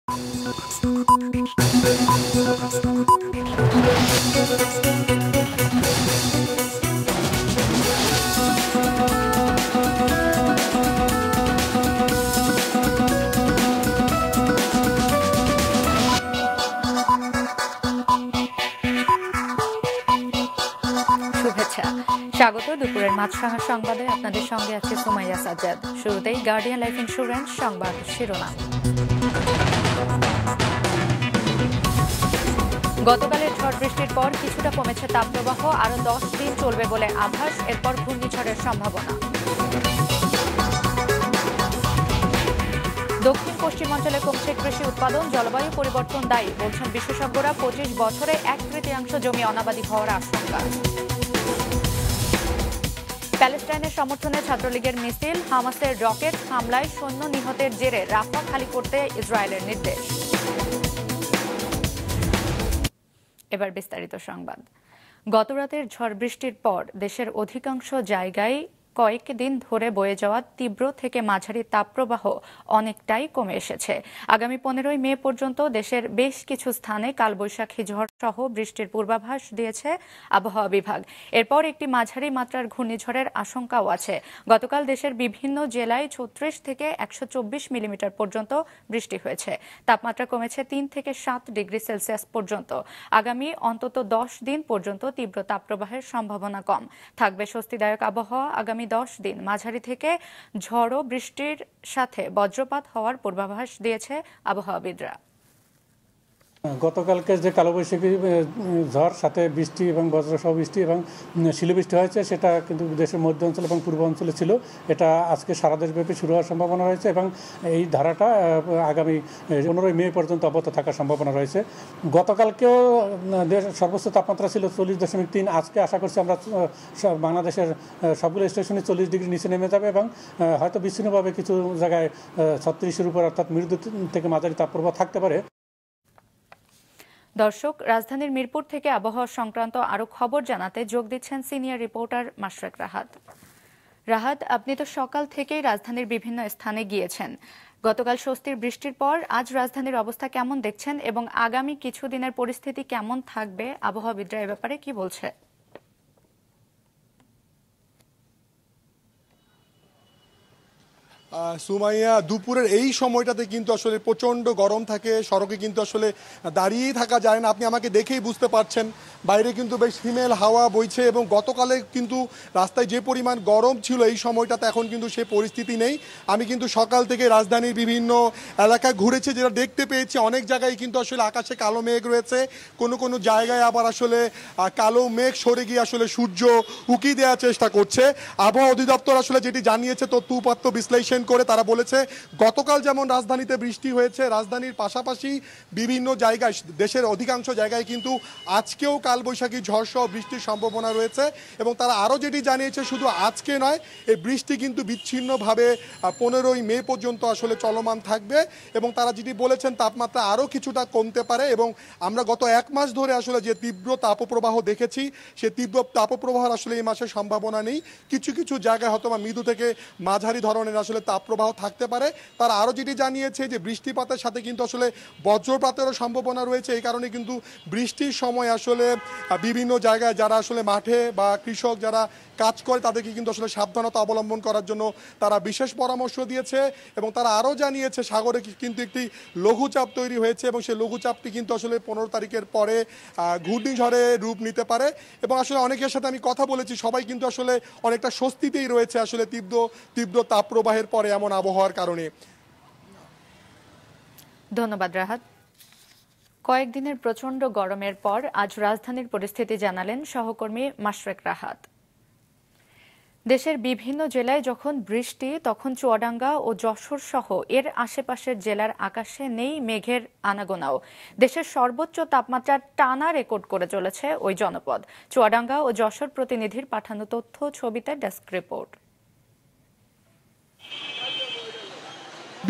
স্বাগত দুপুরের মাছরাঙা সংবাদে আপনাদের সঙ্গে আছে সুমাইয়া সাজ্জাদ। শুরুতেই গার্ডিয়ান লাইফ ইন্স্যুরেন্স সংবাদ শিরোনাম। গতকালের ঝড় বৃষ্টির পর কিছুটা কমেছে তাপপ্রবাহ, আরো 10 দিন চলবে বলে আভাস। এরপর ঘূর্ণিঝড়ের সম্ভাবনা। দক্ষিণ পশ্চিমাঞ্চলে কমছে কৃষি উৎপাদন, জলবায়ু পরিবর্তন দায়ী বলছেন বিশেষজ্ঞরা। 25 বছরে 1/3 জমি অনাবাদি হওয়ার আশঙ্কা। প্যালেস্টাইনের সমর্থনে ছাত্রলীগের মিছিল, হামাসের রকেট হামলায় সৈন্য নিহতের জেরে রাফা খালি করতে ইসরায়েলের নির্দেশ। এবার বিস্তারিত সংবাদ। গতরাতের ঝড় বৃষ্টির পর দেশের অধিকাংশ জায়গায় কয়েকদিন ধরে বয়ে যাওয়া তীব্র থেকে মাঝারি তাপপ্রবাহ অনেকটাই কমে এসেছে। আগামী 15 মে পর্যন্ত দেশের বেশ কিছু স্থানে কালবৈশাখী ঝড় সহ বৃষ্টির পূর্বাভাস দিয়েছে আবহাওয়া বিভাগ। এরপর একটি মাঝারি মাত্রার ঘূর্ণিঝড়ের আশঙ্কাও আছে। গতকাল দেশের বিভিন্ন জেলায় 36 থেকে 124 মিলিমিটার পর্যন্ত বৃষ্টি হয়েছে। তাপমাত্রা কমেছে 3 থেকে 7 ডিগ্রি সেলসিয়াস পর্যন্ত। আগামী অন্তত 10 দিন পর্যন্ত তীব্র তাপপ্রবাহের সম্ভাবনা কম থাকবে। স্বস্তিদায়ক আবহাওয়া। আগামী 10 দিন মাঝারি থেকে ঝড়ো বৃষ্টির সাথে বজ্রপাত হওয়ার পূর্বাভাস দিয়েছে আবহাওয়াবিদরা। গতকালকে যে কালবৈশাখী ঝড় সাথে বৃষ্টি এবং বজ্রসহ বৃষ্টি এবং শিলাবৃষ্টি হয়েছে, সেটা কিন্তু দেশের মধ্য অঞ্চল এবং পূর্ব অঞ্চলে ছিল। এটা আজকে সারা দেশব্যাপী শুরু হওয়ার সম্ভাবনা রয়েছে এবং এই ধারাটা আগামী 15 মে পর্যন্ত অব্যাহত থাকার সম্ভাবনা রয়েছে। গতকালকেও সর্বোচ্চ তাপমাত্রা ছিল 40.3। আজকে আশা করছি আমরা বাংলাদেশের সবগুলো স্টেশনে 40 ডিগ্রি নিচে নেমে যাবে এবং হয়তো বিচ্ছিন্নভাবে কিছু জায়গায় 36-এর উপর অর্থাৎ মৃদু থেকে মাঝারি তাপপ্রবাহ থাকতে পারে। দর্শক, রাজধানীর মিরপুর থেকে আবহাওয়া সংক্রান্ত আরো খবর জানাতে যোগ দিচ্ছেন সিনিয়র রিপোর্টার মাশরাক রাহাত। রাহাত, আপনি তো সকাল থেকেই রাজধানীর বিভিন্ন স্থানে গিয়েছেন। গতকাল স্বস্তির বৃষ্টির পর আজ রাজধানীর অবস্থা কেমন দেখছেন এবং আগামী কিছুদিনের পরিস্থিতি কেমন থাকবে, আবহাওয়াবিদরা এ ব্যাপারে কি বলছে? সুমাইয়া, দুপুরের এই সময়টাতে কিন্তু আসলে প্রচণ্ড গরম থাকে, সড়কে কিন্তু আসলে দাঁড়িয়েই থাকা যায় না। আপনি আমাকে দেখেই বুঝতে পারছেন বাইরে কিন্তু বেশ হিমেল হাওয়া বইছে এবং গতকালে কিন্তু রাস্তায় যে পরিমাণ গরম ছিল এই সময়টাতে এখন কিন্তু সে পরিস্থিতি নেই। আমি কিন্তু সকাল থেকে রাজধানীর বিভিন্ন এলাকা ঘুরেছি, যেটা দেখতে পেয়েছি অনেক জায়গায় কিন্তু আসলে আকাশে কালো মেঘ রয়েছে। কোনো কোনো জায়গায় আবার আসলে কালো মেঘ সরে গিয়ে আসলে সূর্য উকি দেওয়ার চেষ্টা করছে। আবহাওয়া অধিদপ্তর আসলে যেটি জানিয়েছে তথ্য উপাত্ত বিশ্লেষণ করে তারা বলেছে গতকাল যেমন রাজধানীতে বৃষ্টি হয়েছে, রাজধানীর পাশাপাশি বিভিন্ন জায়গায় দেশের অধিকাংশ জায়গায় কিন্তু আজকেও কালবৈশাখী ঝড় সহ বৃষ্টির সম্ভাবনা রয়েছে। এবং তারা আরও যেটি জানিয়েছে শুধু আজকে নয়, এই বৃষ্টি কিন্তু বিচ্ছিন্নভাবে 15 মে পর্যন্ত আসলে চলমান থাকবে এবং তারা যেটি বলেছেন তাপমাত্রা আরও কিছুটা কমতে পারে। এবং আমরা গত 1 মাস ধরে আসলে যে তীব্র তাপপ্রবাহ দেখেছি, সে তীব্র তাপপ্রবাহের আসলে এই মাসে সম্ভাবনা নেই। কিছু কিছু জায়গায় হয়তো মৃদু থেকে মাঝারি ধরনের আসলে তাপপ্রবাহ থাকতে পারে। তারা আরও যেটি জানিয়েছে যে বৃষ্টিপাতের সাথে কিন্তু আসলে বজ্রপাতেরও সম্ভাবনা রয়েছে। এই কারণে কিন্তু বৃষ্টির সময় আসলে বিভিন্ন জায়গায় যারা আসলে মাঠে বা কৃষক যারা কাজ করে তাদেরকে কিন্তু আসলে সাবধানতা অবলম্বন করার জন্য তারা বিশেষ পরামর্শ দিয়েছে। এবং তারা আরও জানিয়েছে সাগরে কিন্তু একটি লঘুচাপ তৈরি হয়েছে এবং সেই লঘুচাপটি কিন্তু আসলে 15 তারিখের পরে ঘূর্ণিঝড়ে রূপ নিতে পারে। এবং আসলে অনেকের সাথে আমি কথা বলেছি, সবাই কিন্তু আসলে অনেকটা স্বস্তিতেই রয়েছে আসলে তীব্র তাপপ্রবাহের পরে এমন আবহাওয়ার কারণে। ধন্যবাদ রাহাত। কয়েকদিনের প্রচন্ড গরমের পর আজ রাজধানীর পরিস্থিতি জানালেন সহকর্মী মাশরাক রাহাত। দেশের বিভিন্ন জেলায় যখন বৃষ্টি, তখন চুয়াডাঙ্গা ও যশোর সহ এর আশেপাশের জেলার আকাশে নেই মেঘের আনাগোনাও। দেশের সর্বোচ্চ তাপমাত্রা টানা রেকর্ড করে চলেছে ওই জনপদ। চুয়াডাঙ্গা ও যশোর প্রতিনিধির পাঠানো তথ্য, ছবিতে ডেস্ক রিপোর্ট।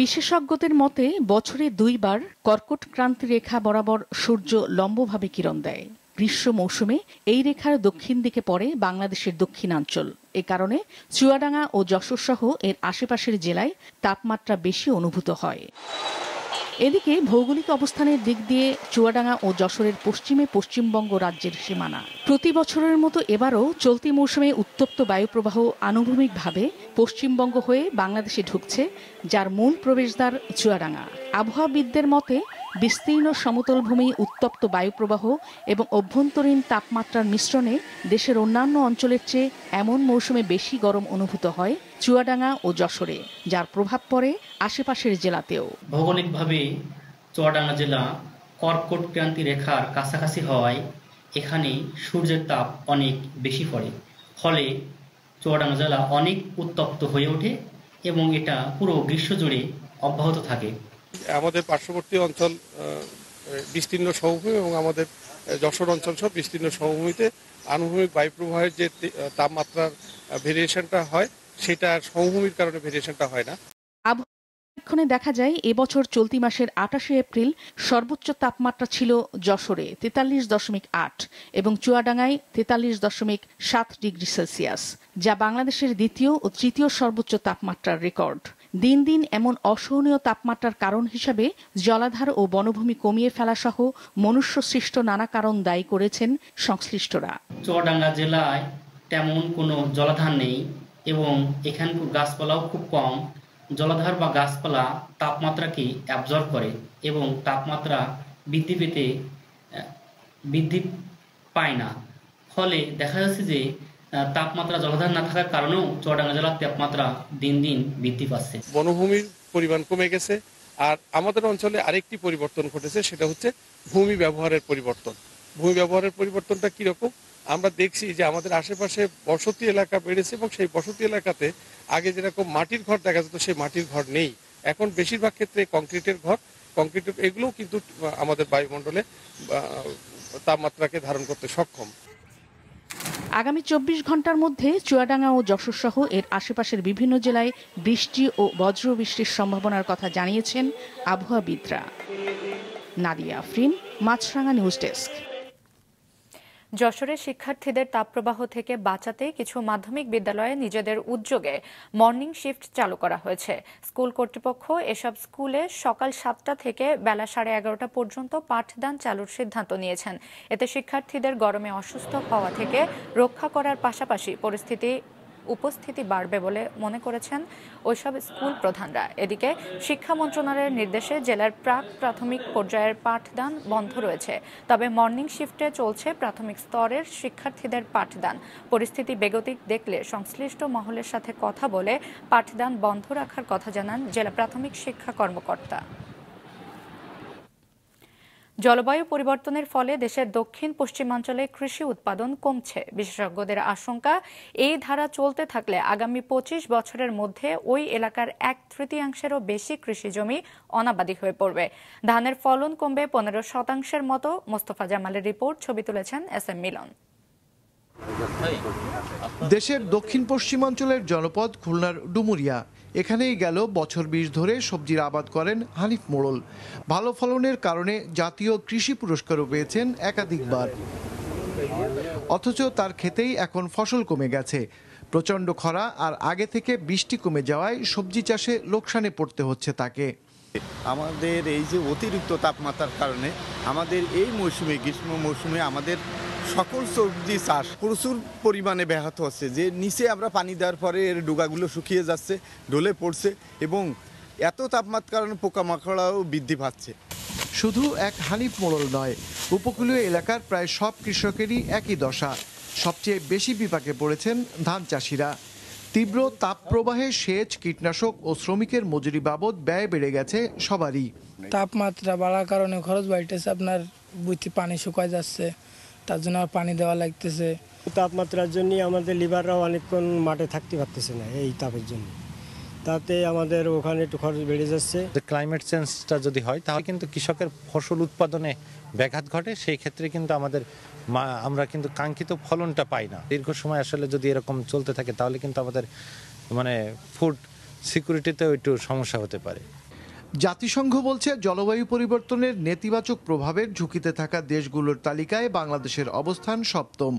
বিশেষজ্ঞদের মতে বছরে 2 বার কর্কট ক্রান্তি রেখা বরাবর সূর্য লম্বভাবে কিরণ দেয়। গ্রীষ্ম মৌসুমে এই রেখার দক্ষিণ দিকে পড়ে বাংলাদেশের দক্ষিণাঞ্চল। এ কারণে চুয়াডাঙ্গা ও যশোর সহ এর আশেপাশের জেলায় তাপমাত্রা বেশি অনুভূত হয়। এদিকে ভৌগোলিক অবস্থানের দিক দিয়ে চুয়াডাঙ্গা ও যশোরের পশ্চিমে পশ্চিমবঙ্গ রাজ্যের সীমানা। প্রতি বছরের মতো এবারও চলতি মৌসুমে উত্তপ্ত বায়ুপ্রবাহ আনুভূমিকভাবে পশ্চিমবঙ্গ হয়ে বাংলাদেশে ঢুকছে, যার মূল প্রবেশদ্বার চুয়াডাঙ্গা। আবহাওয়াবিদদের মতে বিস্তীর্ণ সমতল ভূমি, উত্তপ্ত বায়ুপ্রবাহ এবং অভ্যন্তরীণ তাপমাত্রার মিশ্রণে দেশের অন্যান্য অঞ্চলের চেয়ে এমন মৌসুমে বেশি গরম অনুভূত হয় চুয়াডাঙ্গা ও যশোরে, যার প্রভাব পড়ে আশেপাশের জেলাতেও। ভৌগোলিকভাবে চুয়াডাঙ্গা জেলা কর্কট ক্রান্তি রেখার কাছাকাছি হওয়ায় এখানে সূর্যের তাপ অনেক বেশি পড়ে, ফলে চুয়াডাঙ্গা জেলা অনেক উত্তপ্ত হয়ে ওঠে এবং এটা পুরো গ্রীষ্ম জুড়ে অব্যাহত থাকে। আমাদের পার্শ্ববর্তী অঞ্চল বিস্তীর্ণ সমভূমি এবং আমাদের যশোর অঞ্চল সব বিস্তীর্ণ সমভূমিতে আনুভূমিক বায়ুপ্রবাহের যে তাপমাত্রার ভেরিয়েশনটা হয়, সেটা সমভূমির কারণে ভেরিয়েশনটা হয় না। আবহাওয়া দেখা যায় এবছর চলতি মাসের 28শে এপ্রিল সর্বোচ্চ তাপমাত্রা ছিল যশোরে 43.8 এবং চুয়াডাঙ্গায় 43.7 ডিগ্রি সেলসিয়াস, যা বাংলাদেশের দ্বিতীয় ও তৃতীয় সর্বোচ্চ তাপমাত্রার রেকর্ড। দিন দিন এমন অসহনীয় তাপমাত্রার কারণ হিসাবে জলাধার ও বনভূমি কমিয়ে ফেলা সহ মনুষ্য সৃষ্ট নানা কারণ দায়ী করেছেন সংশ্লিষ্টরা। চুয়াডাঙ্গা জেলায় তেমন কোনো জলাধার নেই এবং এখানকার গাছপালাও খুব কম। জলাধার বা গাছপালা তাপমাত্রাকে অ্যাবজর্ব করে এবং তাপমাত্রা বৃদ্ধি পায় না, ফলে দেখা যাচ্ছে যে তাপমাত্রা জলাধার না থাকার কারণেও চুয়াডাঙ্গা জেলার তাপমাত্রা দিন দিন বৃদ্ধি পাচ্ছে। বনভূমির পরিমাণ কমে গেছে, আর আমাদের অঞ্চলে আরেকটি পরিবর্তন ঘটেছে, সেটা হচ্ছে ভূমি ব্যবহারের পরিবর্তন। ভূমি ব্যবহারের পরিবর্তনটা কিরকম? আমরা দেখছি যে আমাদের আশেপাশে বসতি এলাকা বেড়েছে এবং সেই বসতি এলাকাতে আগে যেরকম মাটির ঘর দেখা যেত, সেই মাটির ঘর নেই। এখন বেশিরভাগ ক্ষেত্রে কংক্রিটের ঘর, এগুলোও কিন্তু আমাদের বায়ুমণ্ডলে তাপমাত্রাকে ধারণ করতে সক্ষম। আগামী 24 ঘন্টার মধ্যে চুয়াডাঙ্গা ও যশোর সহ এর আশেপাশের বিভিন্ন জেলায় বৃষ্টি ও বজ্রবৃষ্টির সম্ভাবনার কথা জানিয়েছেন আবহাওয়াবিদরা। নাদিয়া আফরিন, মাছরাঙা নিউজ ডেস্ক। যশোরের শিক্ষার্থীদের তাপপ্রবাহ থেকে বাঁচাতে কিছু মাধ্যমিক বিদ্যালয়ে নিজেদের উদ্যোগে মর্নিং শিফট চালু করা হয়েছে। স্কুল কর্তৃপক্ষ এসব স্কুলে সকাল 7টা থেকে বেলা 11:30 পর্যন্ত পাঠদান চালুর সিদ্ধান্ত নিয়েছেন। এতে শিক্ষার্থীদের গরমে অসুস্থ হওয়া থেকে রক্ষা করার পাশাপাশি উপস্থিতি বাড়বে বলে মনে করেছেন ওইসব স্কুল প্রধানরা। এদিকে শিক্ষা মন্ত্রণালয়ের নির্দেশে জেলার প্রাথমিক পর্যায়ের পাঠদান বন্ধ রয়েছে, তবে মর্নিং শিফটে চলছে প্রাথমিক স্তরের শিক্ষার্থীদের পাঠদান। পরিস্থিতি বেগতিক দেখলে সংশ্লিষ্ট মহলের সাথে কথা বলে পাঠদান বন্ধ রাখার কথা জানান জেলা প্রাথমিক শিক্ষা কর্মকর্তা। জলবায়ু পরিবর্তনের ফলে দেশের দক্ষিণ পশ্চিমাঞ্চলে কৃষি উৎপাদন কমছে। বিশেষজ্ঞদের আশঙ্কা, এই ধারা চলতে থাকলে আগামী 25 বছরের মধ্যে ওই এলাকার 1/3 বেশি কৃষি জমি অনাবাদি হয়ে পড়বে। ধানের ফলন কমবে 15% মতো। মোস্তফা জামালের রিপোর্ট, ছবি তুলেছেন SM মিলন। দেশের দক্ষিণ পশ্চিমাঞ্চলের জনপদ খুলনার ডুমুরিয়া, এখানেই গেল বছর 20 ধরে সবজির আবাদ করেন হানিফ মোড়ল। ভালো ফলনের কারণে জাতীয় কৃষি পুরস্কারও পেয়েছেন একাধিকবার, অথচ তার ক্ষেতেই এখন ফসল কমে গেছে। প্রচণ্ড খরা আর আগে থেকে বৃষ্টি কমে যাওয়ায় সবজি চাষে লোকসানে পড়তে হচ্ছে তাকে। আমাদের এই যে অতিরিক্ত তাপমাত্রার কারণে আমাদের এই মৌসুমে, গ্রীষ্ম মৌসুমে আমাদের সকল সবজি চাষ প্রচুর পরিমাণে ব্যাহত হচ্ছে। যে নিচে আমরা পানি দেওয়ার পরে এর ডোগাগুলো শুকিয়ে যাচ্ছে, ঢলে পড়ছে এবং এত তাপমাত্রার কারণে পোকামাকড়াও বৃদ্ধি পাচ্ছে। শুধু এক হানিফ মোড়ল নয়, উপকূলীয় এলাকার প্রায় সব কৃষকেরই একই দশা। সবচেয়ে বেশি বিপাকে পড়েছেন ধান চাষিরা। তীব্র তাপপ্রবাহে সেচ, কীটনাশক ও শ্রমিকের মজুরি বাবদ ব্যয় বেড়ে গেছে সবারই। তাপমাত্রা বাড়ার কারণে খরচ বাড়তেছে, আপনার বুঝতে পানি শুকায় যাচ্ছে, তার জন্য পানি দেওয়া লাগতেছে। তাপমাত্রার জন্য আমাদের লিভাররাও অনেকক্ষণ মাঠে থাকতে পারতেছে না এই তাপের জন্য, তাতে আমাদের ওখানে একটু খরচ বেড়ে যাচ্ছে। ক্লাইমেট চেঞ্জটা যদি হয় তাহলে কিন্তু কৃষকের ফসল উৎপাদনে ব্যাঘাত ঘটে, সেই ক্ষেত্রে কিন্তু আমরা কিন্তু কাঙ্ক্ষিত ফলনটা পাই না। দীর্ঘ সময় আসলে যদি এরকম চলতে থাকে তাহলে কিন্তু আমাদের ফুড সিকিউরিটিতেও একটু সমস্যা হতে পারে। জাতিসংঘ বলছে জলবায়ু পরিবর্তনের নেতিবাচক প্রভাবের ঝুঁকিতে থাকা দেশগুলোর তালিকায় বাংলাদেশের অবস্থান সপ্তম।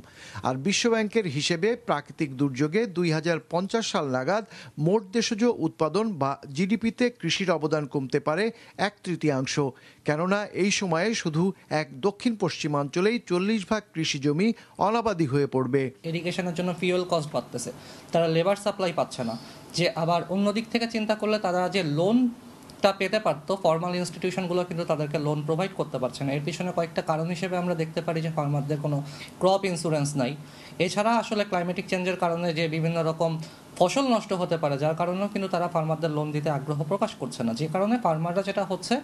আর বিশ্বব্যাংকের হিসেবে প্রাকৃতিক দুর্যোগে 2050 সাল নাগাদ মোট দেশজ উৎপাদন বা জিডিপিতে কৃষির অবদান কমতে পারে 1/3, কেননা এই সময়ে শুধু এক দক্ষিণ পশ্চিমাঞ্চলেই 40% কৃষি জমি অনাবাদি হয়ে পড়বে। ইরিগেশনের জন্য ফিউয়েল কস্ট বাড়তেছে, তারা লেবার সাপ্লাই পাচ্ছে না, যে আবার অন্যদিক থেকে চিন্তা করলে তারা যে লোনটা পেতে পারতো ফর্মাল ইনস্টিটিউশনগুলো কিন্তু তাদেরকে লোন প্রোভাইড করতে পারছে না। এর পিছনে কয়েকটা কারণ হিসেবে আমরা দেখতে পারি যে ফার্মারদের কোনো ক্রপ ইন্স্যুরেন্স নাই, এছাড়া আসলে ক্লাইমেটিক চেঞ্জের কারণে যে বিভিন্ন রকম ফসল নষ্ট হতে পারে, যার কারণেও কিন্তু তারা ফার্মারদের লোন দিতে আগ্রহ প্রকাশ করছে না, যে কারণে ফার্মাররা যেটা হচ্ছে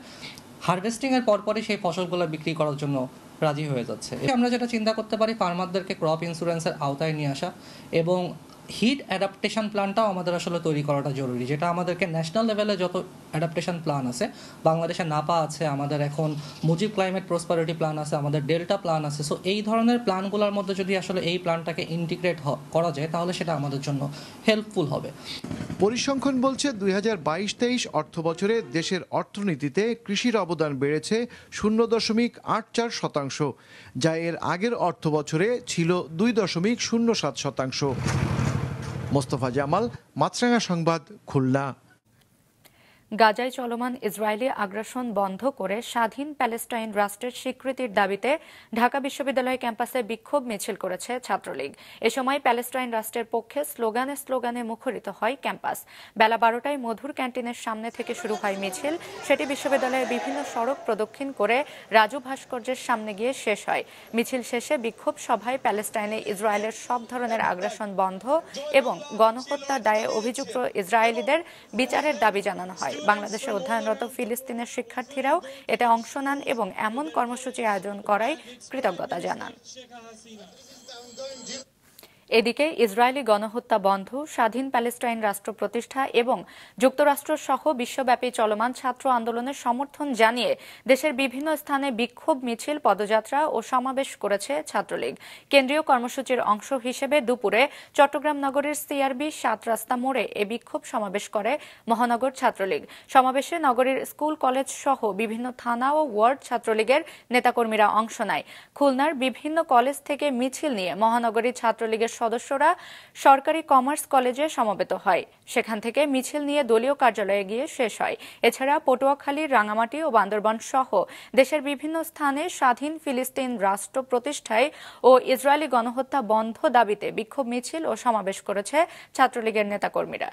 হারভেস্টিংয়ের পরপরই সেই ফসলগুলো বিক্রি করার জন্য রাজি হয়ে যাচ্ছে। আমরা যেটা চিন্তা করতে পারি ফার্মারদেরকে ক্রপ ইন্স্যুরেন্সের আওতায় নিয়ে আসা এবং হিট অ্যাডাপ্টেশন প্ল্যানটাও আমাদের আসলে তৈরি করাটা জরুরি, যেটা আমাদেরকে ন্যাশনাল লেভেলে যত অ্যাডাপ্টেশন প্ল্যান আছে, বাংলাদেশে নাপা আছে, আমাদের এখন মুজিব ক্লাইমেট প্রসপারিটি প্ল্যান আছে, আমাদের ডেল্টা প্ল্যান আছে। সো এই ধরনের প্ল্যানগুলোর মধ্যে যদি আসলে এই প্ল্যানটাকে ইন্টিগ্রেট করা যায় তাহলে সেটা আমাদের জন্য হেল্পফুল হবে। পরিসংখ্যান বলছে 2022-23 অর্থ বছরে দেশের অর্থনীতিতে কৃষির অবদান বেড়েছে 0.84%, যা এর আগের অর্থ বছরে ছিল 2.07%। মোস্তফা জামাল, মাছরাঙা সংবাদ, খুলনা। গাজায় চলমান ইসরায়েলি আগ্রাসন বন্ধ করে স্বাধীন প্যালেস্টাইন রাষ্ট্রের স্বীকৃতির দাবিতে ঢাকা বিশ্ববিদ্যালয় ক্যাম্পাসে বিক্ষোভ মিছিল করেছে ছাত্রলীগ। এ সময় প্যালেস্টাইন রাষ্ট্রের পক্ষে স্লোগানে মুখরিত হয় ক্যাম্পাস। বেলা 12টায় মধুর ক্যান্টিনের সামনে থেকে শুরু হয় মিছিল। সেটি বিশ্ববিদ্যালয়ের বিভিন্ন সড়ক প্রদক্ষিণ করে রাজু ভাস্কর্যের সামনে গিয়ে শেষ হয়। মিছিল শেষে বিক্ষোভ সভায় প্যালেস্টাইনে ইসরায়েলের সব ধরনের আগ্রাসন বন্ধ এবং গণহত্যার দায়ে অভিযুক্ত ইসরায়েলিদের বিচারের দাবি জানানো হয়। বাংলাদেশে অধ্যয়নরত ফিলিস্তিনের শিক্ষার্থীরাও এতে অংশ নেন এবং এমন কর্মসূচি আয়োজন করায় কৃতজ্ঞতা জানান। এদিকে ইসরায়েলি গণহত্যা বন্ধ, স্বাধীন প্যালেস্টাইন রাষ্ট্র প্রতিষ্ঠা এবং যুক্তরাষ্ট্র সহ বিশ্বব্যাপী চলমান ছাত্র আন্দোলনের সমর্থন জানিয়ে দেশের বিভিন্ন স্থানে বিক্ষোভ মিছিল, পদযাত্রা ও সমাবেশ করেছে ছাত্রলীগ। কেন্দ্রীয় কর্মসূচির অংশ হিসেবে দুপুরে চট্টগ্রাম নগরীর সিআরবি 7 রাস্তা মোড়ে এ বিক্ষোভ সমাবেশ করে মহানগর ছাত্রলীগ। সমাবেশে নগরীর স্কুল, কলেজ সহ বিভিন্ন থানা ও ওয়ার্ড ছাত্রলীগের নেতাকর্মীরা অংশ নেয়। খুলনার বিভিন্ন কলেজ থেকে মিছিল নিয়ে মহানগরী ছাত্রলীগের সদস্যরা সরকারি কমার্স কলেজে সমবেত হয়। সেখান থেকে মিছিল নিয়ে দলীয় কার্যালয়ে গিয়ে শেষ হয়। এছাড়া পটুয়াখালী, রাঙামাটি ও বান্দরবান সহ দেশের বিভিন্ন স্থানে স্বাধীন ফিলিস্তিন রাষ্ট্র প্রতিষ্ঠায় ও ইসরায়েলি গণহত্যা বন্ধ দাবিতে বিক্ষোভ মিছিল ও সমাবেশ করেছে ছাত্রলীগের নেতাকর্মীরা।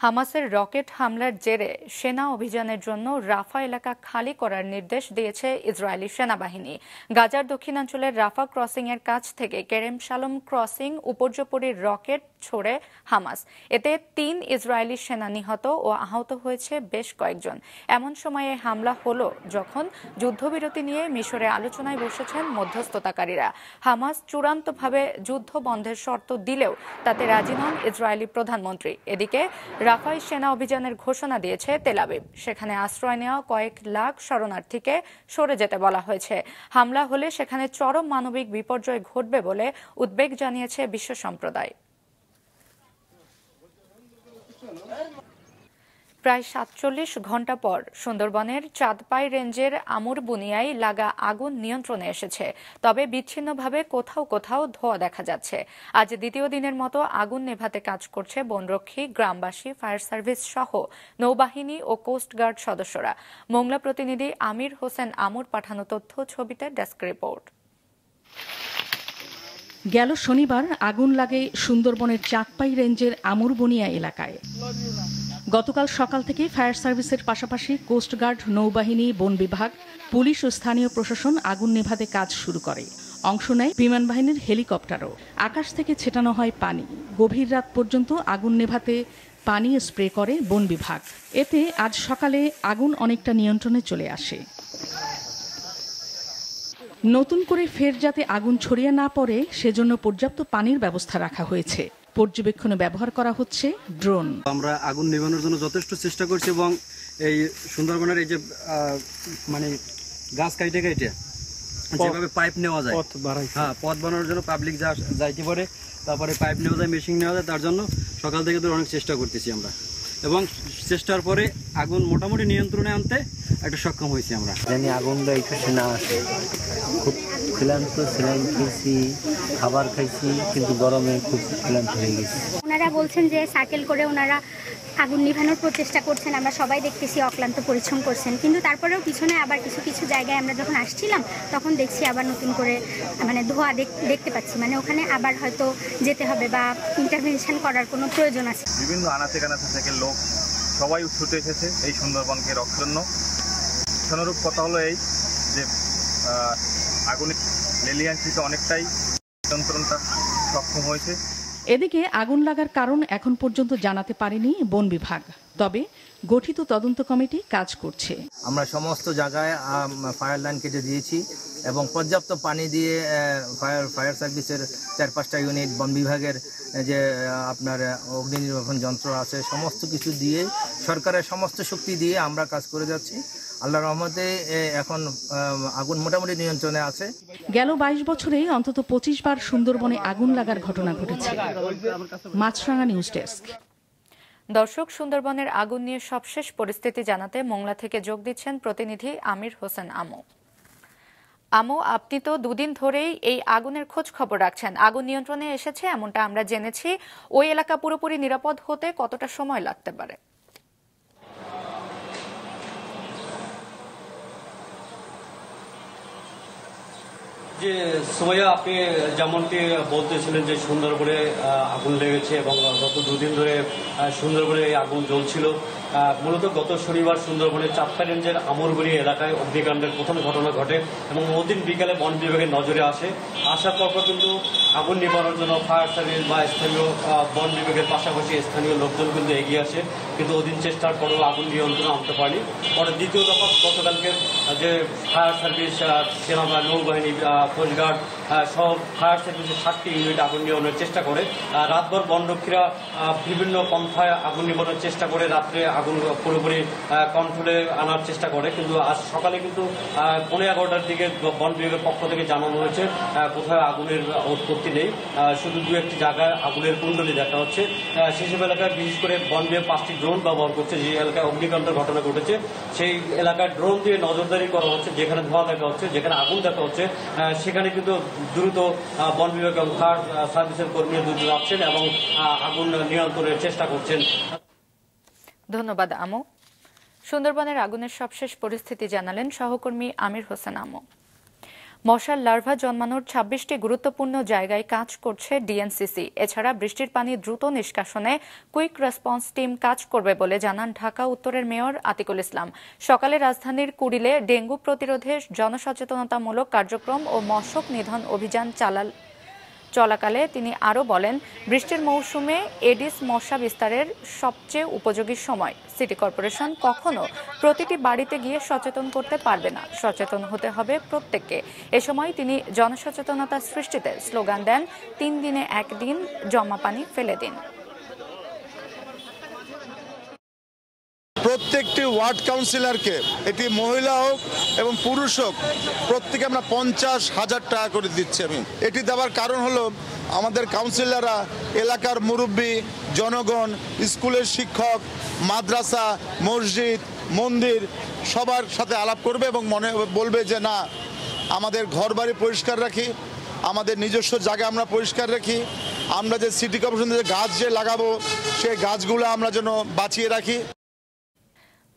হামাসের রকেট হামলার জেরে সেনা অভিযানের জন্য রাফা এলাকা খালি করার নির্দেশ দিয়েছে ইসরায়েলি সেনাবাহিনী। গাজার দক্ষিণাঞ্চলের রাফা ক্রসিং এর কাছ থেকে কেরেম শালম ক্রসিং উপর্যুপরি রকেট ছোড়ে হামাস। এতে 3 ইসরায়েলি সেনা নিহত ও আহত হয়েছে বেশ কয়েকজন। এমন সময়ে হামলা হলো যখন যুদ্ধবিরতি নিয়ে মিশরে আলোচনায় বসেছেন মধ্যস্থতাকারীরা। হামাস চূড়ান্তভাবে যুদ্ধ বন্ধের শর্ত দিলেও তাতে রাজি নন ইসরায়েলি প্রধানমন্ত্রী। এদিকে রাফায় সেনা অভিযানের ঘোষণা দিয়েছে তেল আবিব। সেখানে আশ্রয় নেওয়া কয়েক লাখ শরণার্থীকে সরে যেতে বলা হয়েছে। হামলা হলে সেখানে চরম মানবিক বিপর্যয় ঘটবে বলে উদ্বেগ জানিয়েছে বিশ্ব সম্প্রদায়। প্রায় 47 ঘণ্টা পর সুন্দরবনের চাঁদপাই রেঞ্জের আমুরবুনিয়ায় লাগা আগুন নিয়ন্ত্রণে এসেছে, তবে বিচ্ছিন্নভাবে কোথাও কোথাও ধোঁয়া দেখা যাচ্ছে। আজ দ্বিতীয় দিনের মতো আগুন নেভাতে কাজ করছে বনরক্ষী, গ্রামবাসী, ফায়ার সার্ভিস সহ নৌবাহিনী ও কোস্টগার্ড সদস্যরা। মোংলা প্রতিনিধি আমির হোসেন আমুর পাঠানো তথ্য, ছবিতে ডেস্ক রিপোর্ট। গেল শনিবার আগুন লাগে সুন্দরবনের চাঁদপাই রেঞ্জের আমুরবুনিয়া এলাকায়। গতকাল সকাল থেকে ফায়ার সার্ভিসের পাশাপাশি কোস্টগার্ড, নৌবাহিনী, বন বিভাগ, পুলিশ ও স্থানীয় প্রশাসন আগুন নেভাতে কাজ শুরু করে। অংশ নেয় বিমান বাহিনীর হেলিকপ্টারও। আকাশ থেকে ছেটানো হয় পানি। গভীর রাত পর্যন্ত আগুন নেভাতে পানি স্প্রে করে বন বিভাগ। এতে আজ সকালে আগুন অনেকটা নিয়ন্ত্রণে চলে আসে। নতুন করে ফের যাতে আগুন ছড়িয়ে না পড়ে সেজন্য পর্যাপ্ত পানির ব্যবস্থা রাখা হয়েছে। পর্যবেক্ষণে ব্যবহার করা হচ্ছে ড্রোন। আমরা আগুন নেভানোর জন্য যথেষ্ট চেষ্টা করছি এবং এই সুন্দরবনের এই যে গাছ কাইটে কাইটে যেভাবে পাইপ নেওয়া যায়, হ্যাঁ পথ বানানোর জন্য পাবলিক যাইতে পারে, তারপরে পাইপ নেওয়া যায়, মেশিন নেওয়া যায়, তার জন্য সকাল থেকে তো অনেক চেষ্টা করতেছি আমরা, এবং চেষ্টার পরে আগুন মোটামুটি নিয়ন্ত্রণে আনতে একটা সক্ষম হয়েছি আমরা। জানি আগুনটা একটু না আসে, খুব ক্লান্ত ছিলাম, খেয়েছি, খাবার খাইছি, কিন্তু গরমে খুব ক্লান্ত হয়ে গেছি। ওনারা বলছেন যে সাইকেল করে ওনারা আগুন নিভানোর প্রচেষ্টা করছেন, আমরা সবাই দেখতেছি অক্লান্ত পরিশ্রম করছেন, কিন্তু তারপরেও পিছনে আবার কিছু কিছু জায়গায় আমরা যখন আসছিলাম তখন দেখছি আবার নতুন করে মানে ধোঁয়া দেখতে পাচ্ছি, মানে ওখানে আবার হয়তো যেতে হবে বা ইন্টারভেনশন করার কোনো প্রয়োজন আছে। বিভিন্ন আনাচে কানাচে থেকে লোক সবাই ছুটে এসেছে এই সুন্দরবনকে রক্ষার জন্য। অনুরূপ কথা হলো এই যে আগুনের লেলিয়ান থেকে অনেকটাই নিয়ন্ত্রণটা সক্ষম হয়েছে। এদিকে আগুন লাগার কারণ এখন পর্যন্ত জানাতে পারেনি বন বিভাগ, তবে গঠিত তদন্ত কমিটি কাজ করছে। আমরা সমস্ত জায়গায় ফায়ার লাইন কেটে দিয়েছি এবং পর্যাপ্ত পানি দিয়ে ফায়ার সার্ভিসের 4-5টা ইউনিট, বন বিভাগের যে আপনার অগ্নি নির্বাপন যন্ত্র আছে, সমস্ত কিছু দিয়ে সরকারের সমস্ত শক্তি দিয়ে আমরা কাজ করে যাচ্ছি। আল্লাহর রহমতে এখন আগুন মোটামুটি নিয়ন্ত্রণে আছে। গেল 22 বছরে অন্তত 25 বার সুন্দরবনে আগুন লাগার ঘটনা ঘটেছে। মাছরাঙা নিউজ ডেস্ক। দর্শক, সুন্দরবনের আগুন নিয়ে সবশেষ পরিস্থিতি জানাতে মোংলা থেকে যোগ দিচ্ছেন প্রতিনিধি আমির হোসেন আমু। আমু, আপনি তো দুদিন ধরেই এই আগুনের খোঁজ খবর রাখছেন। আগুন নিয়ন্ত্রণে এসেছে এমনটা আমরা জেনেছি। ওই এলাকা পুরোপুরি নিরাপদ হতে কতটা সময় লাগতে পারে? যে সোমাইয়া, আপনি যেমনটি বলতেছিলেন যে সুন্দরবনে আগুন লেগেছে এবং গত দুদিন ধরে সুন্দরবনে এই আগুন জ্বলছিল। মূলত গত শনিবার সুন্দরবনের চাঁদপাই রেঞ্জের আমরগুড়ি এলাকায় অগ্নিকাণ্ডের প্রথম ঘটনা ঘটে এবং ওদিন বিকালে বন বিভাগের নজরে আসার পর কিন্তু আগুন নিবারণের জন্য ফায়ার সার্ভিস বা স্থানীয় বন বিভাগের পাশাপাশি স্থানীয় লোকজন কিন্তু এগিয়ে আসে, কিন্তু ওদিন চেষ্টার পরেও আগুন নিয়ন্ত্রণে আনতে পারেনি। পরে দ্বিতীয় দফা গতকালকে যে ফায়ার সার্ভিস, সেনাবাহিনী, নৌবাহিনী, কোস্টগার্ড সহ ফায়ার সার্ভিসের 7টি ইউনিট আগুন নিবারণের চেষ্টা করে। রাতভর বনরক্ষীরা বিভিন্ন পন্থায় আগুন নিবারণের চেষ্টা করে রাত্রে আগুন পুরোপুরি কন্ট্রোলে আনার চেষ্টা করে, কিন্তু আজ সকালে কিন্তু 11:15টার দিকে বন বিভাগের পক্ষ থেকে জানানো হয়েছে কোথাও আগুনের উৎপত্তি নেই, শুধু 2-1টি জায়গায় আগুনের কুণ্ডলি দেখা হচ্ছে। সেসব এলাকায় বিশেষ করে বন বিভাগ 5টি ড্রোন ব্যবহার করছে। যে এলাকায় অগ্নিকাণ্ডের ঘটনা ঘটেছে সেই এলাকায় ড্রোন দিয়ে নজরদারি করা হচ্ছে, যেখানে ধোঁয়া দেখা হচ্ছে, যেখানে আগুন দেখা হচ্ছে সেখানে কিন্তু দ্রুত বন বিভাগ এবং ফায়ার সার্ভিসের কর্মীরা দ্রুত যাচ্ছেন এবং আগুন নিয়ন্ত্রণের চেষ্টা করছেন। ধন্যবাদ আমু। সুন্দরবনের আগুনের সবশেষ পরিস্থিতি জানালেন সহকর্মী আমির হোসেন আমু। মশার লার্ভা জন্মানোর 26টি গুরুত্বপূর্ণ জায়গায় কাজ করছে ডিএনসিসি। এছাড়া বৃষ্টির পানি দ্রুত নিষ্কাশনে কুইক রেসপন্স টিম কাজ করবে বলে জানান ঢাকা উত্তরের মেয়র আতিকুল ইসলাম। সকালে রাজধানীর কুড়িলে ডেঙ্গু প্রতিরোধে জনসচেতনতামূলক কার্যক্রম ও মশক নিধন অভিযান চলাকালে তিনি আরও বলেন, বৃষ্টির মৌসুমে এডিস মশা বিস্তারের সবচেয়ে উপযোগী সময়। সিটি কর্পোরেশন কখনো প্রতিটি বাড়িতে গিয়ে সচেতন করতে পারবে না, সচেতন হতে হবে প্রত্যেককে। এ সময় তিনি জনসচেতনতা সৃষ্টিতে স্লোগান দেন, 3 দিনে 1 দিন জমা পানি ফেলে দিন। প্রত্যেকটি ওয়ার্ড কাউন্সিলরকে, এটি মহিলা হোক এবং পুরুষ হোক, প্রত্যেকে আমরা 50,000 টাকা করে দিচ্ছি। আমি এটি দেওয়ার কারণ হলো আমাদের কাউন্সিলররা এলাকার মুরব্বী, জনগণ, স্কুলের শিক্ষক, মাদ্রাসা, মসজিদ, মন্দির সবার সাথে আলাপ করবে এবং মনে বলবে যে না, আমাদের ঘরবাড়ি পরিষ্কার রাখি, আমাদের নিজস্ব জায়গা আমরা পরিষ্কার রাখি, আমরা যে সিটি কর্পোরেশন যে গাছ যে লাগাবো সেই গাছগুলো আমরা যেন বাঁচিয়ে রাখি।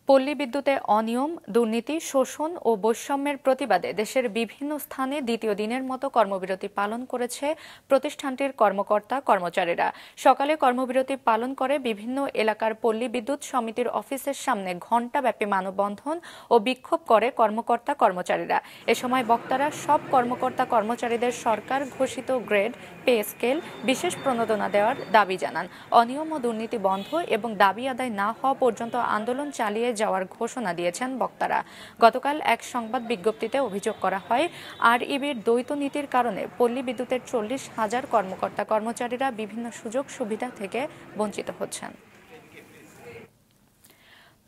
পল্লী বিদ্যুতে অনিয়ম, দুর্নীতি, শোষণ ও বৈষম্যের প্রতিবাদে দেশের বিভিন্ন স্থানে দ্বিতীয় দিনের মতো কর্মবিরতি পালন করেছে প্রতিষ্ঠানটির কর্মকর্তা কর্মচারীরা। সকালে কর্মবিরতি পালন করে বিভিন্ন এলাকার পল্লী বিদ্যুৎ সমিতির অফিসের সামনে ঘণ্টাব্যাপী মানববন্ধন ও বিক্ষোভ করে কর্মকর্তা কর্মচারীরা। এ সময় বক্তারা সব কর্মকর্তা কর্মচারীদের সরকার ঘোষিত গ্রেড, পে স্কেল, বিশেষ প্রণোদনা দেওয়ার দাবি জানান। অনিয়ম ও দুর্নীতি বন্ধ এবং দাবি আদায় না হওয়া পর্যন্ত আন্দোলন চালিয়ে যাওয়ার ঘোষণা দিয়েছেন বক্তারা। গতকাল এক সংবাদ বিজ্ঞপ্তিতে অভিযোগ করা হয়, আরইবির দ্বৈত নীতির কারণে পল্লী বিদ্যুতের 40,000 কর্মকর্তা কর্মচারীরা বিভিন্ন সুযোগ সুবিধা থেকে বঞ্চিত হচ্ছেন।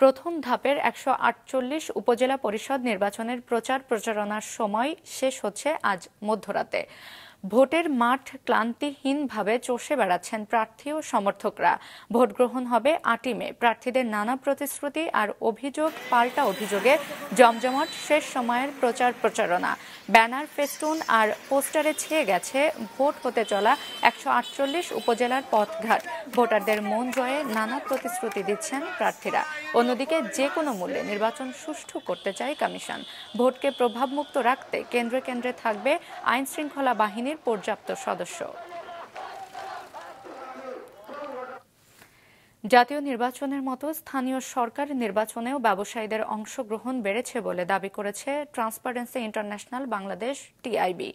প্রথম ধাপের 148 উপজেলা পরিষদ নির্বাচনের প্রচারণার সময় শেষ হচ্ছে আজ মধ্যরাতে। ভোটের মাঠ ক্লান্তিহীনভাবে চষে বেড়াচ্ছেন প্রার্থী ও সমর্থকরা। ভোট গ্রহণ হবে 8 মে। প্রার্থীদের নানা প্রতিশ্রুতি আর অভিযোগ পাল্টা অভিযোগে জমজমাট শেষ সময়ের প্রচারণা। ব্যানার, ফেস্টুন আর পোস্টারে ছেয়ে গেছে ভোট হতে চলা 148 উপজেলার পথঘাট। ভোটারদের মন জয়ে নানা প্রতিশ্রুতি দিচ্ছেন প্রার্থীরা। অন্যদিকে যে কোনো মূল্যে নির্বাচন সুষ্ঠু করতে চায় কমিশন। ভোটকে প্রভাবমুক্ত রাখতে কেন্দ্রে কেন্দ্রে থাকবে আইন শৃঙ্খলা বাহিনীর পর্যাপ্ত সদস্য। জাতীয় নির্বাচনের মতো স্থানীয় সরকার নির্বাচনেও ব্যবসায়ীদের অংশগ্রহণ বেড়েছে বলে দাবি করেছে ট্রান্সপারেন্সি ইন্টারন্যাশনাল বাংলাদেশ টিআইবি।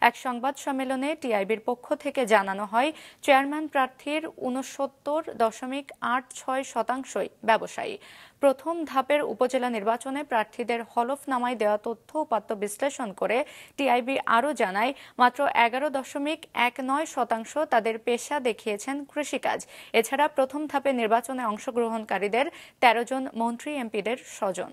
এক সংবাদ সম্মেলনে টিআইবির পক্ষ থেকে জানানো হয়, চেয়ারম্যান প্রার্থীর 69.86% ব্যবসায়ী। প্রথম ধাপের উপজেলা নির্বাচনে প্রার্থীদের হলফনামায় দেওয়া তথ্য উপাত্ত বিশ্লেষণ করে টিআইবি আরও জানায়, মাত্র 11.19% তাদের পেশা দেখিয়েছেন কৃষিকাজ। এছাড়া প্রথম ধাপে নির্বাচনে অংশগ্রহণকারীদের 13 জন মন্ত্রী এমপিদের স্বজন।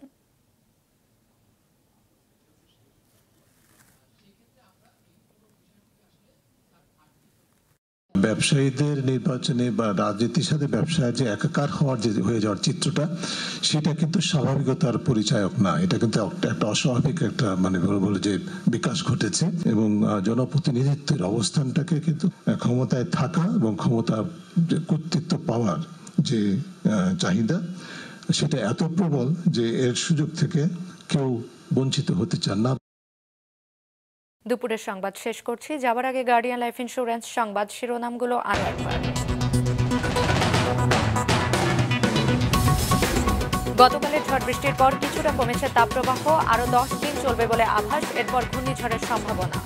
ব্যবসায়ীদের নির্বাচনে বা রাজনীতির সাথে ব্যবসায় যে একাকার হওয়ার যে হয়ে যাওয়ার চিত্রটা, সেটা কিন্তু স্বাভাবিকতার পরিচায়ক না। এটা কিন্তু একটা অস্বাভাবিক একটা বলে যে বিকাশ ঘটেছে এবং জনপ্রতিনিধিত্বের অবস্থানটাকে কিন্তু ক্ষমতায় থাকা এবং ক্ষমতা কর্তৃত্ব পাওয়ার যে চাহিদা, সেটা এত প্রবল যে এর সুযোগ থেকে কেউ বঞ্চিত হতে চান না। দুপুরের সংবাদ শেষ করছি। যাবার আগে গার্ডিয়ান লাইফ ইন্স্যুরেন্স সংবাদ শিরোনামগুলো আরো একবার। গতকালের ঝড় বৃষ্টির পর কিছুটা কমেছে তাপপ্রবাহ, আরো 10 দিন চলবে বলে আভাস। এরপর ঘূর্ণিঝড়ের সম্ভাবনা।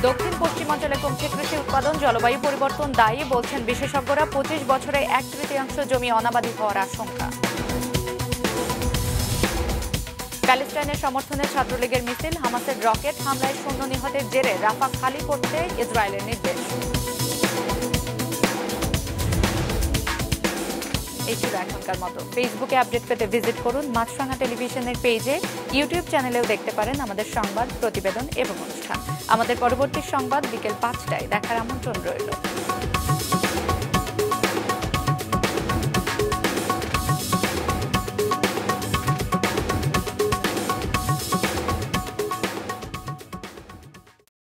দক্ষিণ পশ্চিমাঞ্চলে কমছে কৃষি উৎপাদন, জলবায়ু পরিবর্তন দায়ী বলছেন বিশেষজ্ঞরা। 25 বছরে 1/3 জমি অনাবাদি হওয়ার আশঙ্কা। প্যালেস্টাইনের সমর্থনে ছাত্রলীগের মিছিল, হামাসের রকেট হামলায় 0 নিহতের জেরে রাফা খালি করতে ইসরায়েলের নির্দেশ। এই ছিল এখনকার মতো। ফেসবুকে আপডেট পেতে ভিজিট করুন মাছরাঙা টেলিভিশনের পেজে। ইউটিউব চ্যানেলেও দেখতে পারেন আমাদের সংবাদ, প্রতিবেদন এবং অনুষ্ঠান। আমাদের পরবর্তী সংবাদ বিকেল 5টায় দেখার আমন্ত্রণ রইল।